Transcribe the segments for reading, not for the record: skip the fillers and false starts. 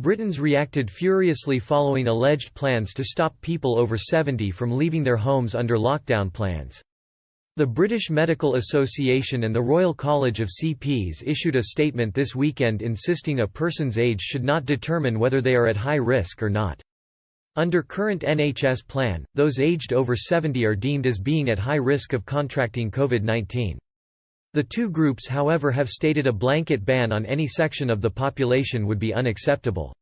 Britons reacted furiously following alleged plans to stop people over 70 from leaving their homes under lockdown plans. The British Medical Association and the Royal College of CPs issued a statement this weekend insisting a person's age should not determine whether they are at high risk or not. Under current NHS plan, those aged over 70 are deemed as being at high risk of contracting COVID-19. The two groups however have stated a blanket ban on any section of the population would be unacceptable.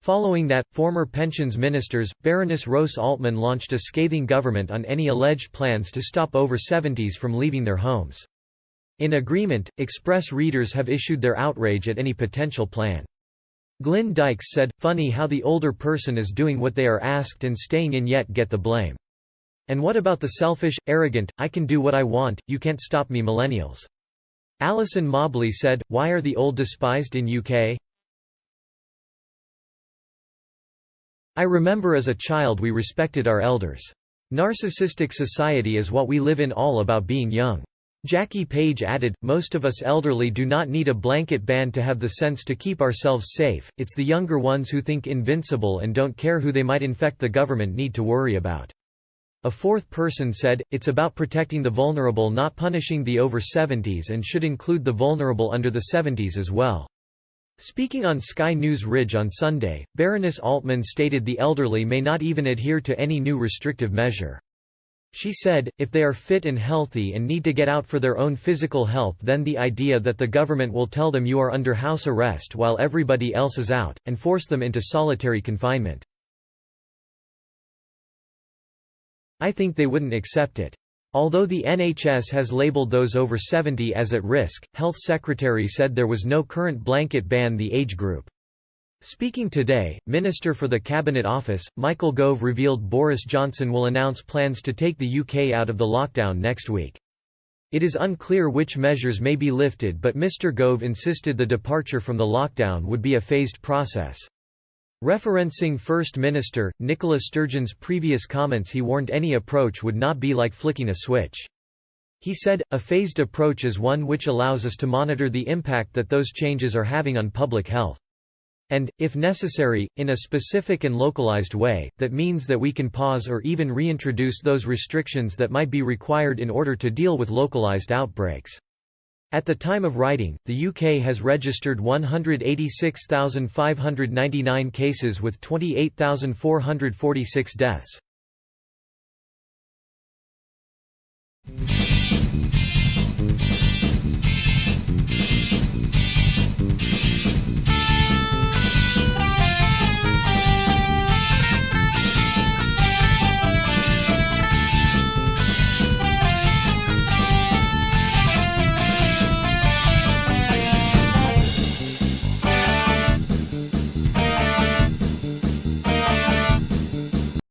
Following that, former pensions ministers, Baroness Rose Altman launched a scathing government on any alleged plans to stop over 70s from leaving their homes. In agreement, Express readers have issued their outrage at any potential plan. Glyn Dykes said, "Funny how the older person is doing what they are asked and staying in yet get the blame. And what about the selfish, arrogant, I can do what I want, you can't stop me millennials?" Alison Mobley said, "Why are the old despised in UK? I remember as a child we respected our elders. Narcissistic society is what we live in, all about being young." Jackie Page added, "Most of us elderly do not need a blanket ban to have the sense to keep ourselves safe, it's the younger ones who think invincible and don't care who they might infect the government need to worry about." A fourth person said, "It's about protecting the vulnerable, not punishing the over 70s, and should include the vulnerable under the 70s as well." Speaking on Sky News Ridge on Sunday, Baroness Altman stated the elderly may not even adhere to any new restrictive measure. She said, "If they are fit and healthy and need to get out for their own physical health, then the idea that the government will tell them you are under house arrest while everybody else is out, and force them into solitary confinement. I think they wouldn't accept it." Although the NHS has labelled those over 70 as at risk, Health Secretary said there was no current blanket ban the age group. Speaking today, Minister for the Cabinet Office, Michael Gove revealed Boris Johnson will announce plans to take the UK out of the lockdown next week. It is unclear which measures may be lifted, but Mr Gove insisted the departure from the lockdown would be a phased process. Referencing First Minister, Nicola Sturgeon's previous comments, he warned any approach would not be like flicking a switch. He said, "A phased approach is one which allows us to monitor the impact that those changes are having on public health. And, if necessary, in a specific and localized way, that means that we can pause or even reintroduce those restrictions that might be required in order to deal with localized outbreaks." At the time of writing, the UK has registered 186,599 cases with 28,446 deaths.